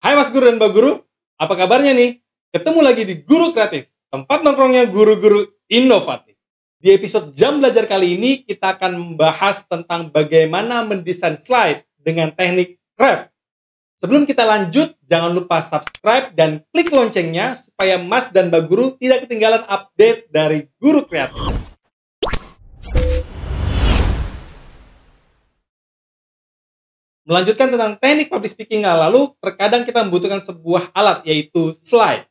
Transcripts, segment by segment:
Hai Mas Guru dan Mbak Guru, apa kabarnya nih? Ketemu lagi di Guru Kreatif, tempat nongkrongnya guru-guru inovatif. Di episode Jam Belajar kali ini, kita akan membahas tentang bagaimana mendesain slide dengan teknik Wrap. Sebelum kita lanjut, jangan lupa subscribe dan klik loncengnya supaya Mas dan Mbak Guru tidak ketinggalan update dari Guru Kreatif. Melanjutkan tentang teknik public speaking, lalu terkadang kita membutuhkan sebuah alat, yaitu slide.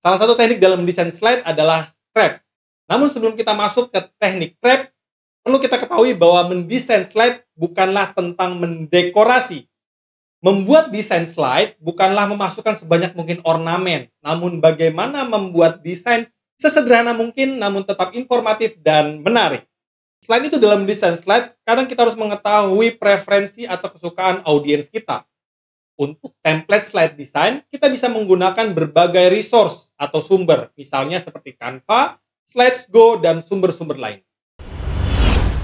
Salah satu teknik dalam mendesain slide adalah Wrap. Namun sebelum kita masuk ke teknik Wrap, perlu kita ketahui bahwa mendesain slide bukanlah tentang mendekorasi. Membuat desain slide bukanlah memasukkan sebanyak mungkin ornamen, namun bagaimana membuat desain sesederhana mungkin namun tetap informatif dan menarik. Selain itu, dalam desain slide, kadang kita harus mengetahui preferensi atau kesukaan audiens kita. Untuk template slide design, kita bisa menggunakan berbagai resource atau sumber, misalnya seperti Canva, Slidesgo, dan sumber-sumber lain.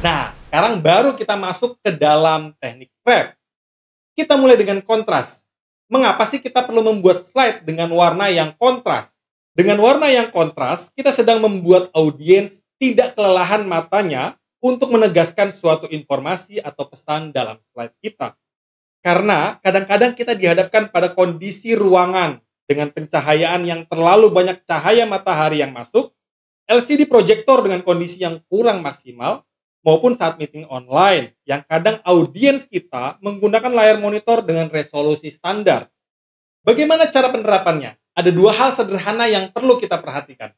Nah, sekarang baru kita masuk ke dalam teknik Wrap. Kita mulai dengan kontras. Mengapa sih kita perlu membuat slide dengan warna yang kontras? Dengan warna yang kontras, kita sedang membuat audiens tidak kelelahan matanya untuk menegaskan suatu informasi atau pesan dalam slide kita. Karena kadang-kadang kita dihadapkan pada kondisi ruangan dengan pencahayaan yang terlalu banyak cahaya matahari yang masuk, LCD proyektor dengan kondisi yang kurang maksimal, maupun saat meeting online yang kadang audiens kita menggunakan layar monitor dengan resolusi standar. Bagaimana cara penerapannya? Ada dua hal sederhana yang perlu kita perhatikan.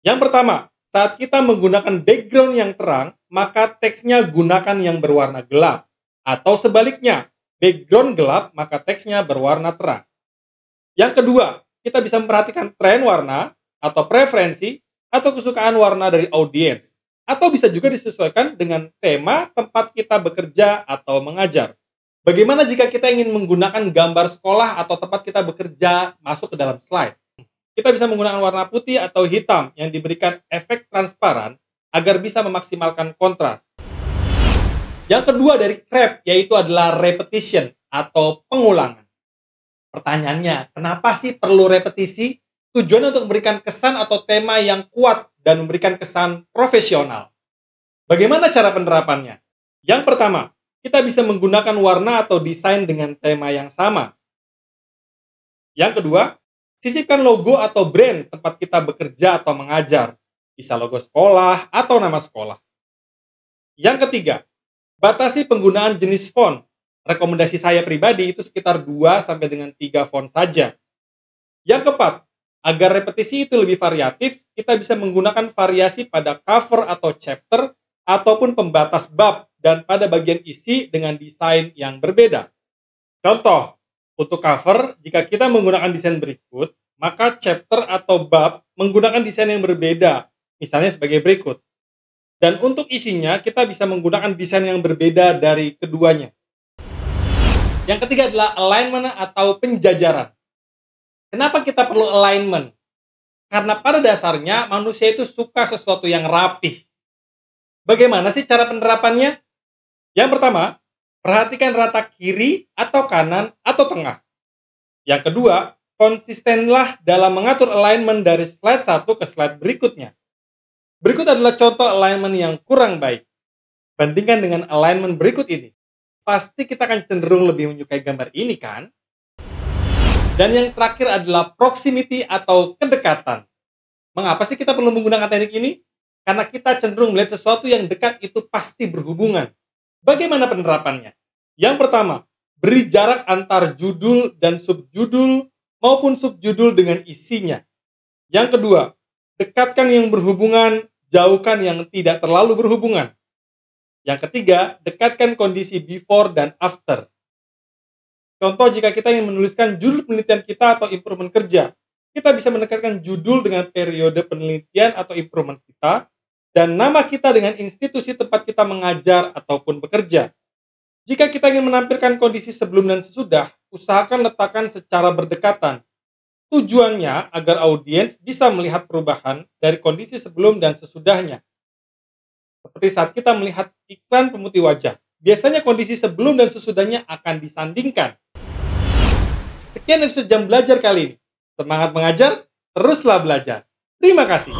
Yang pertama, saat kita menggunakan background yang terang, maka teksnya gunakan yang berwarna gelap. Atau sebaliknya, background gelap, maka teksnya berwarna terang. Yang kedua, kita bisa memperhatikan tren warna, atau preferensi, atau kesukaan warna dari audiens. Atau bisa juga disesuaikan dengan tema tempat kita bekerja atau mengajar. Bagaimana jika kita ingin menggunakan gambar sekolah atau tempat kita bekerja masuk ke dalam slide? Kita bisa menggunakan warna putih atau hitam yang diberikan efek transparan agar bisa memaksimalkan kontras. Yang kedua dari Wrap, yaitu adalah repetition atau pengulangan. Pertanyaannya, kenapa sih perlu repetisi? Tujuannya untuk memberikan kesan atau tema yang kuat dan memberikan kesan profesional. Bagaimana cara penerapannya? Yang pertama, kita bisa menggunakan warna atau desain dengan tema yang sama. Yang kedua, sisipkan logo atau brand tempat kita bekerja atau mengajar. Bisa logo sekolah atau nama sekolah. Yang ketiga, batasi penggunaan jenis font. Rekomendasi saya pribadi itu sekitar 2 sampai dengan 3 font saja. Yang keempat, agar repetisi itu lebih variatif, kita bisa menggunakan variasi pada cover atau chapter ataupun pembatas bab dan pada bagian isi dengan desain yang berbeda. Contoh, untuk cover, jika kita menggunakan desain berikut, maka chapter atau bab menggunakan desain yang berbeda, misalnya sebagai berikut. Dan untuk isinya, kita bisa menggunakan desain yang berbeda dari keduanya. Yang ketiga adalah alignment atau penjajaran. Kenapa kita perlu alignment? Karena pada dasarnya manusia itu suka sesuatu yang rapih. Bagaimana sih cara penerapannya? Yang pertama, perhatikan rata kiri atau kanan atau tengah. Yang kedua, konsistenlah dalam mengatur alignment dari slide 1 ke slide berikutnya. Berikut adalah contoh alignment yang kurang baik. Bandingkan dengan alignment berikut ini. Pasti kita akan cenderung lebih menyukai gambar ini kan? Dan yang terakhir adalah proximity atau kedekatan. Mengapa sih kita perlu menggunakan teknik ini? Karena kita cenderung melihat sesuatu yang dekat itu pasti berhubungan. Bagaimana penerapannya? Yang pertama, beri jarak antar judul dan subjudul maupun subjudul dengan isinya. Yang kedua, dekatkan yang berhubungan, jauhkan yang tidak terlalu berhubungan. Yang ketiga, dekatkan kondisi before dan after. Contoh, jika kita ingin menuliskan judul penelitian kita atau improvement kerja, kita bisa mendekatkan judul dengan periode penelitian atau improvement kita, dan nama kita dengan institusi tempat kita mengajar ataupun bekerja. Jika kita ingin menampilkan kondisi sebelum dan sesudah, usahakan letakkan secara berdekatan. Tujuannya agar audiens bisa melihat perubahan dari kondisi sebelum dan sesudahnya. Seperti saat kita melihat iklan pemutih wajah, biasanya kondisi sebelum dan sesudahnya akan disandingkan. Sekian episode Jam Belajar kali ini. Semangat mengajar, teruslah belajar. Terima kasih.